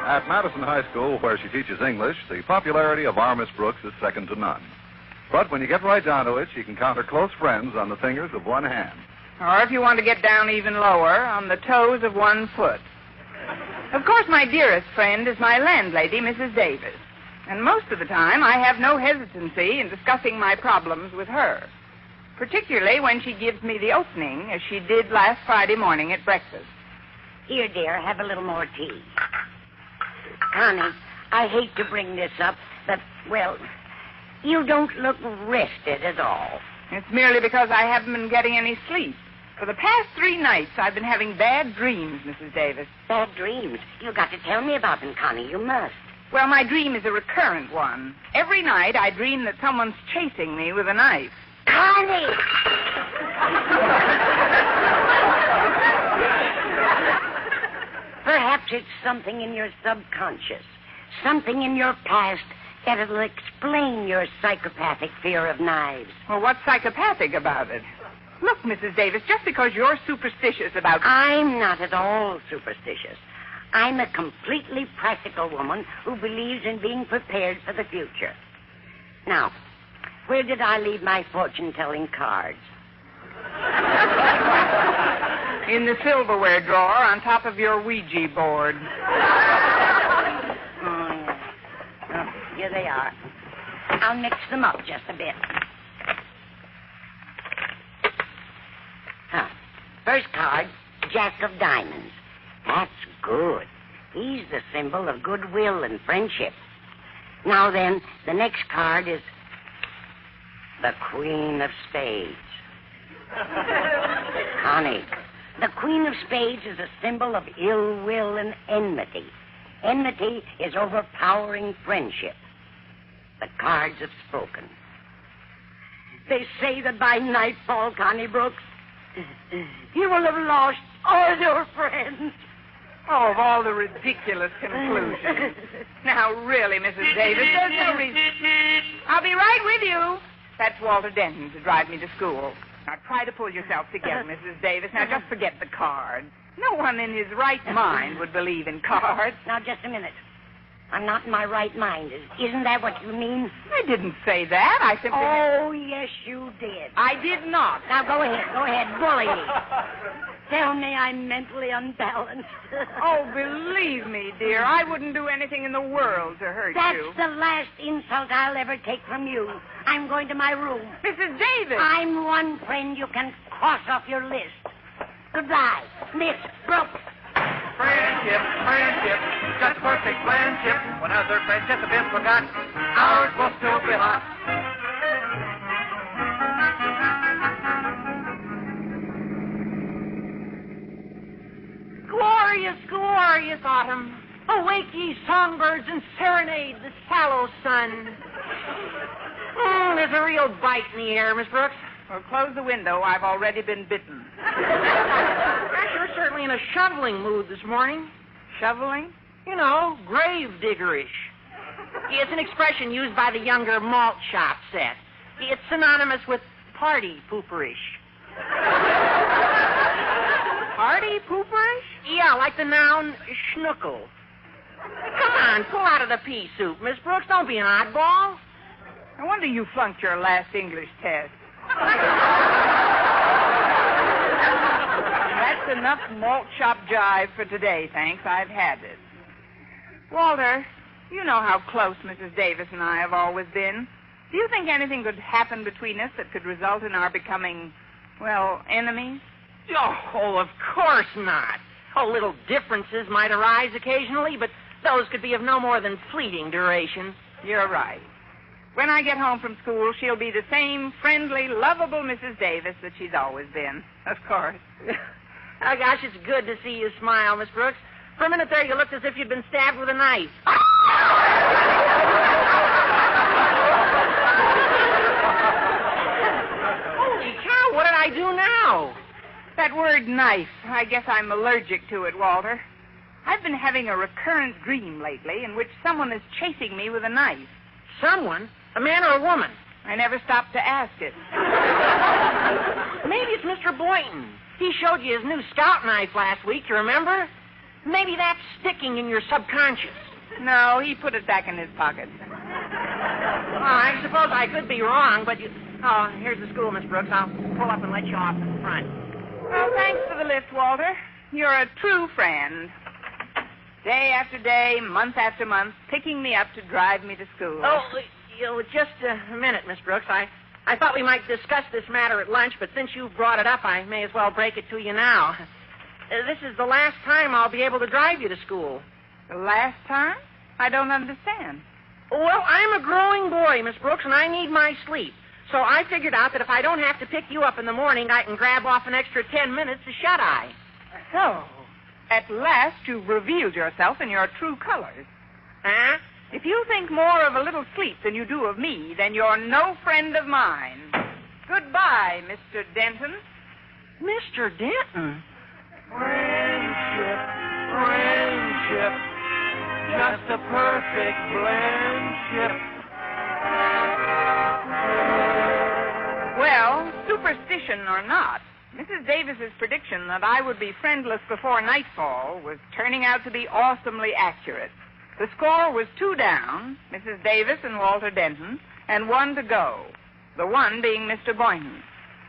At Madison High School, where she teaches English, the popularity of our Miss Brooks is second to none. But when you get right down to it, she can count her close friends on the fingers of one hand. Or if you want to get down even lower, on the toes of one foot. Of course, my dearest friend is my landlady, Mrs. Davis. And most of the time, I have no hesitancy in discussing my problems with her. Particularly when she gives me the opening, as she did last Friday morning at breakfast. Here, dear, have a little more tea. Connie, I hate to bring this up, but, well, you don't look rested at all. It's merely because I haven't been getting any sleep. For the past 3 nights, I've been having bad dreams, Mrs. Davis. Bad dreams? You've got to tell me about them, Connie. You must. Well, my dream is a recurrent one. Every night, I dream that someone's chasing me with a knife. Connie! Perhaps it's something in your subconscious, something in your past that'll explain your psychopathic fear of knives. Well, what's psychopathic about it? Look, Mrs. Davis, just because you're superstitious about... I'm not at all superstitious. I'm a completely practical woman who believes in being prepared for the future. Now, where did I leave my fortune-telling cards? In the silverware drawer on top of your Ouija board. Here they are. I'll mix them up just a bit. First card, Jack of Diamonds. That's good. He's the symbol of goodwill and friendship. Now then, the next card is the Queen of Spades. Connie, the Queen of Spades is a symbol of ill will and enmity. Enmity is overpowering friendship. The cards have spoken. They say that by nightfall, Connie Brooks, you will have lost all your friends. Oh, of all the ridiculous conclusions. Now, really, Mrs. Davis, there's no reason. I'll be right with you. That's Walter Denton to drive me to school. Now, try to pull yourself together, Mrs. Davis. Now, just forget the cards. No one in his right mind would believe in cards. Now, just a minute. I'm not in my right mind. Isn't that what you mean? I didn't say that. I simply... Oh, yes, you did. I did not. Now, go ahead. Bully me. Tell me I'm mentally unbalanced. Oh, believe me, dear, I wouldn't do anything in the world to hurt you. That's the last insult I'll ever take from you. I'm going to my room. Mrs. Davis! I'm one friend you can cross off your list. Goodbye, Miss Brooks. Friendship, just perfect friendship. When other friendships have been forgotten, ours will still be hot. Glorious, glorious autumn. Awake ye songbirds and serenade the sallow sun. There's a real bite in the air, Miss Brooks. Well, close the window. I've already been bitten. You're certainly in a shoveling mood this morning. Shoveling? You know, grave diggerish. It's an expression used by the younger malt shop set. It's synonymous with party pooperish. Party pooperish? Yeah, like the noun schnuckle. Come on, pull out of the pea soup, Miss Brooks. Don't be an oddball. No wonder you flunked your last English test. That's enough malt shop jive for today, thanks. I've had it. Walter, you know how close Mrs. Davis and I have always been. Do you think anything could happen between us that could result in our becoming, well, enemies? Oh, of course not. Oh, little differences might arise occasionally, but those could be of no more than fleeting duration. You're right. When I get home from school, she'll be the same friendly, lovable Mrs. Davis that she's always been, of course. Oh, gosh, it's good to see you smile, Miss Brooks. For a minute there, you looked as if you'd been stabbed with a knife. Holy cow, what did I do now? That word knife, I guess I'm allergic to it, Walter. I've been having a recurrent dream lately in which someone is chasing me with a knife. Someone? A man or a woman? I never stopped to ask it. Maybe it's Mr. Boynton. He showed you his new scout knife last week, you remember? Maybe that's sticking in your subconscious. No, he put it back in his pocket. Oh, I suppose I could be wrong, but you... Oh, here's the school, Miss Brooks. I'll pull up and let you off in the front. Well, thanks for the lift, Walter. You're a true friend. Day after day, month after month, picking me up to drive me to school. Oh, just a minute, Miss Brooks. I thought we might discuss this matter at lunch, but since you brought it up, I may as well break it to you now. This is the last time I'll be able to drive you to school. The last time? I don't understand. Well, I'm a growing boy, Miss Brooks, and I need my sleep. So I figured out that if I don't have to pick you up in the morning, I can grab off an extra 10 minutes to shut-eye. So, at last you've revealed yourself in your true colors. Huh? If you think more of a little sleep than you do of me, then you're no friend of mine. Goodbye, Mr. Denton. Mr. Denton? Friendship, friendship, just a perfect friendship. Well, superstition or not, Mrs. Davis's prediction that I would be friendless before nightfall was turning out to be awesomely accurate. The score was 2 down, Mrs. Davis and Walter Denton, and 1 to go, the one being Mr. Boynton.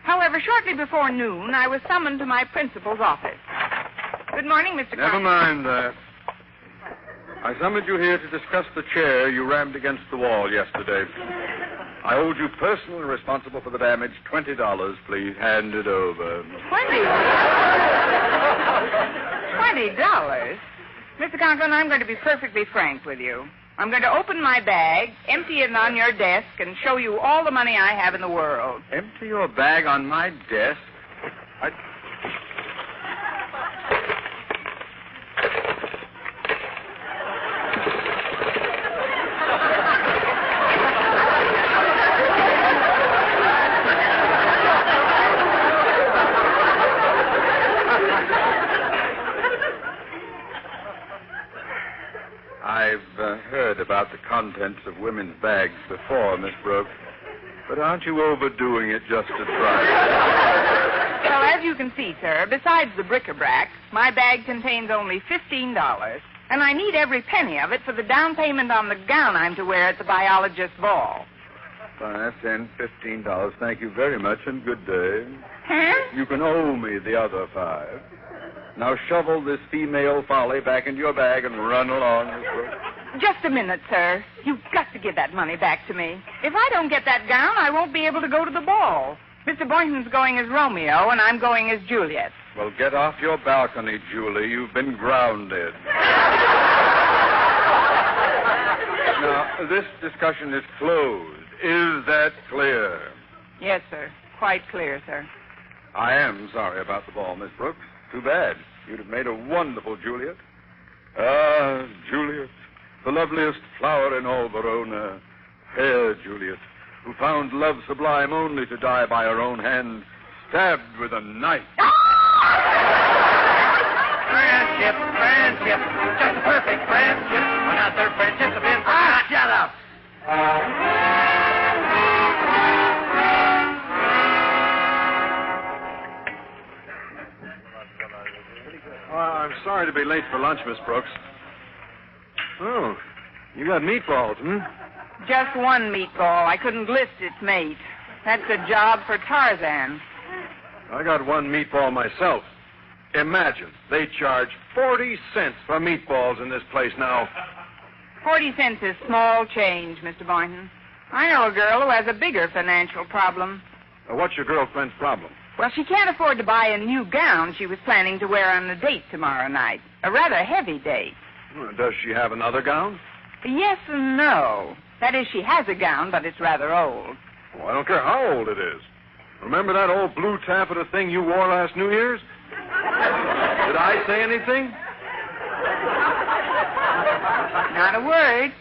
However, shortly before noon, I was summoned to my principal's office. Good morning, Mr. Never mind that. I summoned you here to discuss the chair you rammed against the wall yesterday. I hold you personally responsible for the damage. $20, please. Hand it over. $20? Mr. Conklin, I'm going to be perfectly frank with you. I'm going to open my bag, empty it on your desk, and show you all the money I have in the world. Empty your bag on my desk? I've heard about the contents of women's bags before, Miss Brooks. But aren't you overdoing it just a trifle? Well, as you can see, sir, besides the bric-a-brac, my bag contains only $15, and I need every penny of it for the down payment on the gown I'm to wear at the biologist's ball. 5, 10, $15. Thank you very much, and good day. Huh? You can owe me the other 5. Now shovel this female folly back into your bag and run along, Miss Brooks. Just a minute, sir. You've got to give that money back to me. If I don't get that gown, I won't be able to go to the ball. Mr. Boynton's going as Romeo, and I'm going as Juliet. Well, get off your balcony, Julie. You've been grounded. Now, this discussion is closed. Is that clear? Yes, sir. Quite clear, sir. I am sorry about the ball, Miss Brooks. Too bad. You'd have made a wonderful Juliet. Ah, Juliet, the loveliest flower in all Verona. Fair Juliet, who found love sublime only to die by her own hand, stabbed with a knife. Friendship, friendship, just a perfect friendship. When other friendships have been... shut up! I'm sorry to be late for lunch, Miss Brooks. Oh, you got meatballs, hmm? Just one meatball. I couldn't list its mate. That's a job for Tarzan. I got one meatball myself. Imagine, they charge 40 cents for meatballs in this place now. 40 cents is small change, Mr. Boynton. I know a girl who has a bigger financial problem. What's your girlfriend's problem? Well, she can't afford to buy a new gown she was planning to wear on a date tomorrow night. A rather heavy date. Does she have another gown? Yes and no. That is, she has a gown, but it's rather old. Well, I don't care how old it is. Remember that old blue taffeta thing you wore last New Year's? Did I say anything? Not a word.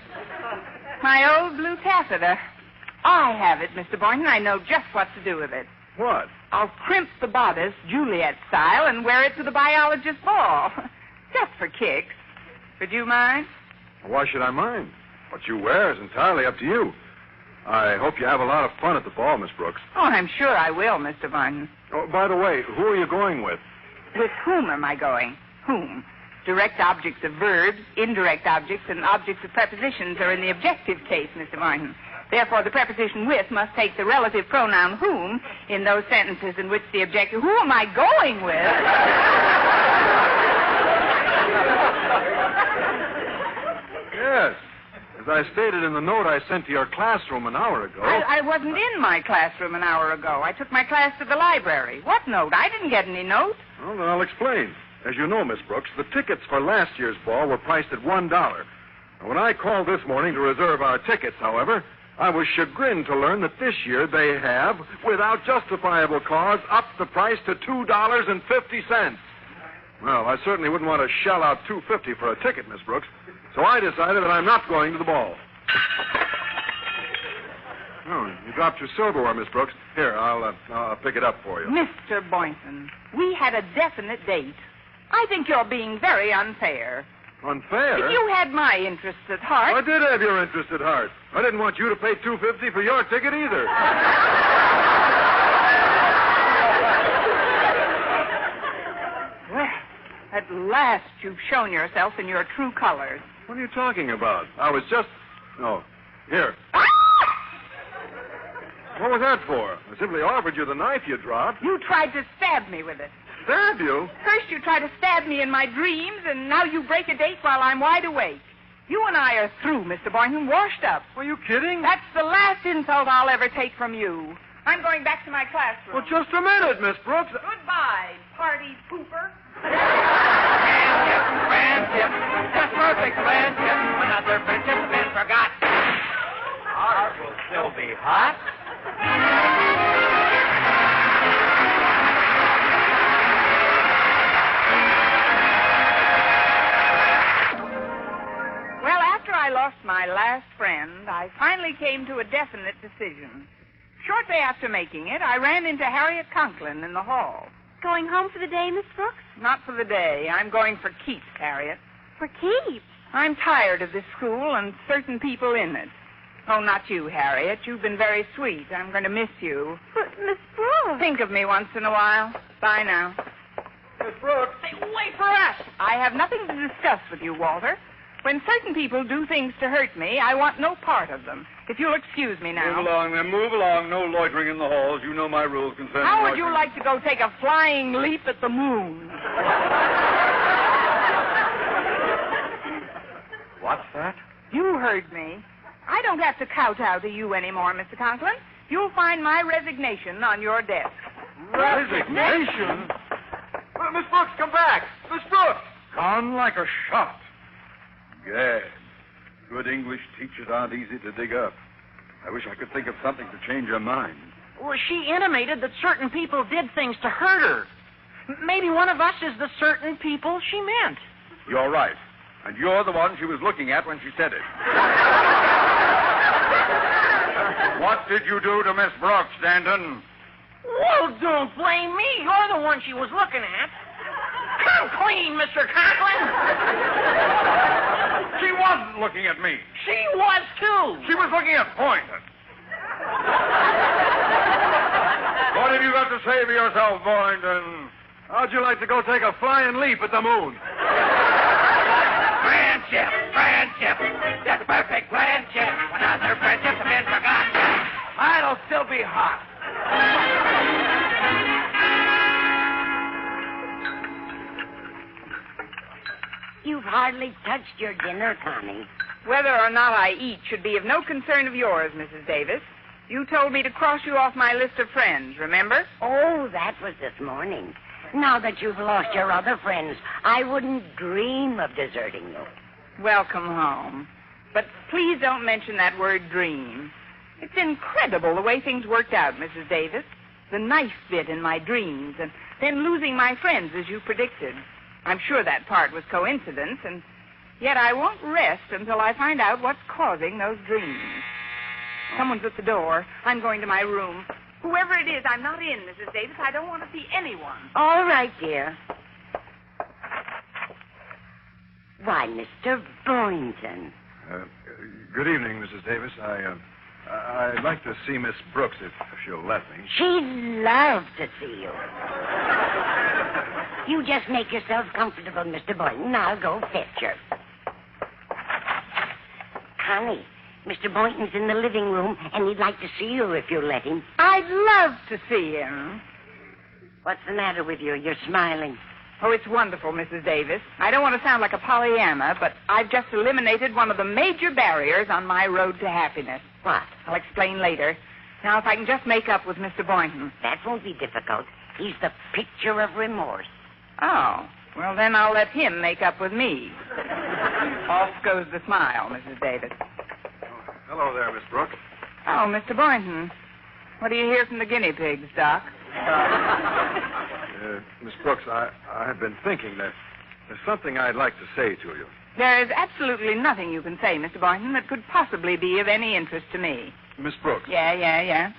My old blue taffeta. I have it, Mr. Boynton. I know just what to do with it. What? I'll crimp the bodice, Juliet style, and wear it to the biologist's ball. Just for kicks. Would you mind? Why should I mind? What you wear is entirely up to you. I hope you have a lot of fun at the ball, Miss Brooks. Oh, I'm sure I will, Mr. Barton. Oh, by the way, who are you going with? With whom am I going? Whom? Direct objects of verbs, indirect objects, and objects of prepositions are in the objective case, Mr. Martin. Therefore, the preposition with must take the relative pronoun whom in those sentences in which the objective... Who am I going with? Yes. As I stated in the note I sent to your classroom an hour ago. I wasn't in my classroom an hour ago. I took my class to the library. What note? I didn't get any note. Well, then I'll explain. As you know, Miss Brooks, the tickets for last year's ball were priced at $1. Now, when I called this morning to reserve our tickets, however, I was chagrined to learn that this year they have, without justifiable cause, upped the price to $2.50. Well, I certainly wouldn't want to shell out $2.50 for a ticket, Miss Brooks, so I decided that I'm not going to the ball. Oh, you dropped your silverware, Miss Brooks. Here, I'll pick it up for you. Mr. Boynton, we had a definite date. I think you're being very unfair. Unfair? If you had my interests at heart... I did have your interest at heart. I didn't want you to pay $2.50 for your ticket either. Well, at last you've shown yourself in your true colors. What are you talking about? I was just... Oh, here. What was that for? I simply offered you the knife you dropped. You tried to stab me with it. Stab you? First you try to stab me in my dreams, and now you break a date while I'm wide awake. You and I are through, Mr. Boynton, washed up. Are you kidding? That's the last insult I'll ever take from you. I'm going back to my classroom. Well, just a minute, Miss Brooks. Goodbye, party pooper. Friendship, just perfect friendship. When other friendships have been forgot, ours will still be hot. Well, after I lost my last friend, I finally came to a definite decision. Shortly after making it, I ran into Harriet Conklin in the hall. Going home for the day, Miss Brooks? Not for the day. I'm going for keeps, Harriet. For keeps? I'm tired of this school and certain people in it. Oh, not you, Harriet. You've been very sweet. I'm going to miss you. But, Miss Brooks... Think of me once in a while. Bye now. Miss Brooks. Hey, wait for us. I have nothing to discuss with you, Walter. When certain people do things to hurt me, I want no part of them. If you'll excuse me now. Move along, then. Move along. No loitering in the halls. You know my rules concerning How would loitering. you like to go take a flying leap at the moon? What's that? You heard me. I don't have to kowtow to you anymore, Mr. Conklin. You'll find my resignation on your desk. Resignation? Miss Brooks, come back. Miss Brooks. Gone like a shot. Gad. Good English teachers aren't easy to dig up. I wish I could think of something to change her mind. Well, she intimated that certain people did things to hurt her. Maybe one of us is the certain people she meant. You're right. And you're the one she was looking at when she said it. What did you do to Miss Brooks, Stanton? Well, don't blame me. You're the one she was looking at. Come clean, Mr. Conklin. She wasn't looking at me. She was, too. She was looking at Boynton. What have you got to say for yourself, Boynton? How'd you like to go take a flying leap at the moon? Friendship, friendship, just perfect friendship. When other friendships have been forgot, I'll still be hot. You've hardly touched your dinner, Connie. Whether or not I eat should be of no concern of yours, Mrs. Davis. You told me to cross you off my list of friends, remember? Oh, that was this morning. Now that you've lost your other friends, I wouldn't dream of deserting you. Welcome home. But please don't mention that word dream. It's incredible the way things worked out, Mrs. Davis. The knife bit in my dreams, and then losing my friends as you predicted. I'm sure that part was coincidence, and yet I won't rest until I find out what's causing those dreams. Someone's at the door. I'm going to my room. Whoever it is, I'm not in, Mrs. Davis. I don't want to see anyone. All right, dear. Why, Mr. Boynton. Good evening, Mrs. Davis. I'd like to see Miss Brooks if she'll let me. She'd love to see you. You just make yourself comfortable, Mr. Boynton. I'll go fetch her. Connie, Mr. Boynton's in the living room, and he'd like to see you if you'll let him. I'd love to see him. What's the matter with you? You're smiling. Oh, it's wonderful, Mrs. Davis. I don't want to sound like a Pollyanna, but I've just eliminated one of the major barriers on my road to happiness. What? I'll explain later. Now, if I can just make up with Mr. Boynton. That won't be difficult. He's the picture of remorse. Oh, well, then I'll let him make up with me. Off goes the smile, Mrs. Davis. Hello there, Miss Brooks. Oh, Mr. Boynton. What do you hear from the guinea pigs, Doc? Miss Brooks, I've been thinking that there's something I'd like to say to you. There's absolutely nothing you can say, Mr. Boynton, that could possibly be of any interest to me. Miss Brooks. Yeah.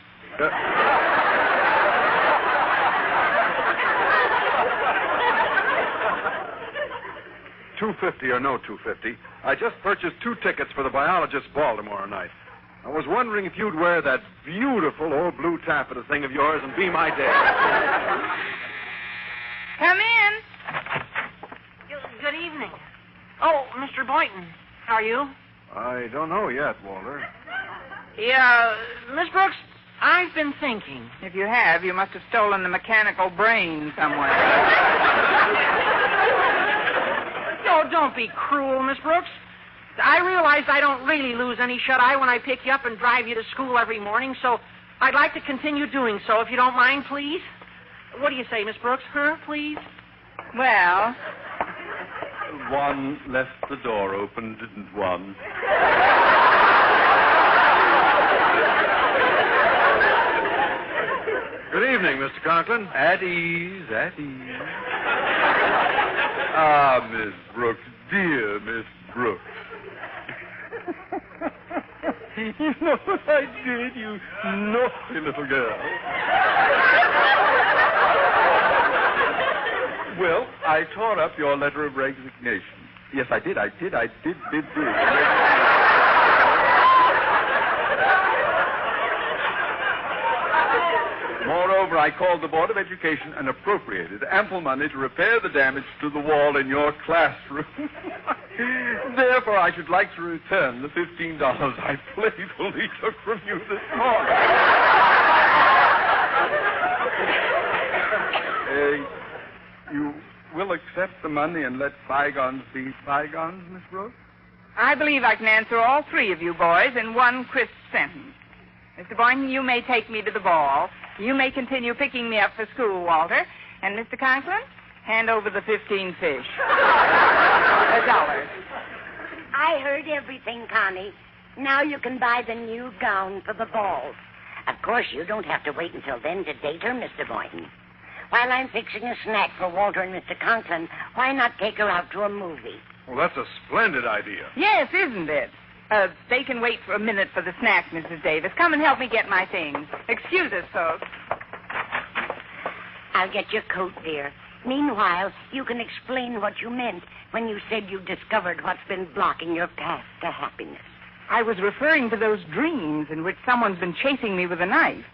$250 or no $250, I just purchased 2 tickets for the biologist's ball tomorrow night. I was wondering if you'd wear that beautiful old blue taffeta thing of yours and be my dad. Come in. Good evening. Oh, Mr. Boynton, how are you? I don't know yet, Walter. Yeah, Miss Brooks, I've been thinking. If you have, you must have stolen the mechanical brain somewhere. Oh, don't be cruel, Miss Brooks. I realize I don't really lose any shut-eye when I pick you up and drive you to school every morning, so I'd like to continue doing so, if you don't mind, please. What do you say, Miss Brooks? Huh, please? Well, One left the door open, didn't one? Good evening, Mr. Conklin. At ease, at ease. Ah, Miss Brooks, dear Miss Brooks. You know what I did, you naughty little girl? Well, I tore up your letter of resignation. Yes, I did. Moreover, I called the Board of Education and appropriated ample money to repair the damage to the wall in your classroom. Therefore, I should like to return the $15 I playfully took from you this morning. You will accept the money and let bygones be bygones, Miss Brooks? I believe I can answer all 3 of you boys in one crisp sentence. Mr. Boynton, you may take me to the ball. You may continue picking me up for school, Walter. And Mr. Conklin, hand over the 15 fish. $1. I heard everything, Connie. Now you can buy the new gown for the ball. Of course, you don't have to wait until then to date her, Mr. Boynton. While I'm fixing a snack for Walter and Mr. Conklin, why not take her out to a movie? Well, that's a splendid idea. Yes, isn't it? They can wait for a minute for the snack, Mrs. Davis. Come and help me get my things. Excuse us, folks. I'll get your coat, dear. Meanwhile, you can explain what you meant when you said you discovered what's been blocking your path to happiness. I was referring to those dreams in which someone's been chasing me with a knife.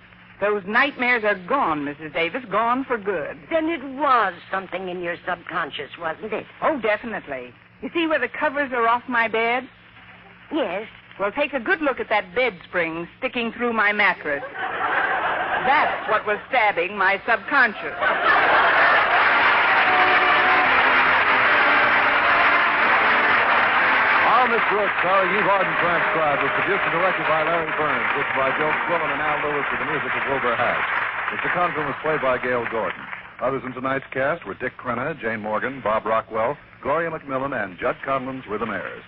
Those nightmares are gone, Mrs. Davis, gone for good. Then it was something in your subconscious, wasn't it? Oh, definitely. You see where the covers are off my bed? Yes. Well, take a good look at that bed spring sticking through my mattress. That's what was stabbing my subconscious. Miss Brooks, starring Eve Arden, transcribed, was produced and directed by Larry Burns, written by Joe Quillen and Al Lewis with the music of Wilbur Hatch. Mr. Conklin was played by Gale Gordon. Others in tonight's cast were Dick Crenna, Jane Morgan, Bob Rockwell, Gloria McMillan, and Judd Conlon's Rhythm Airs.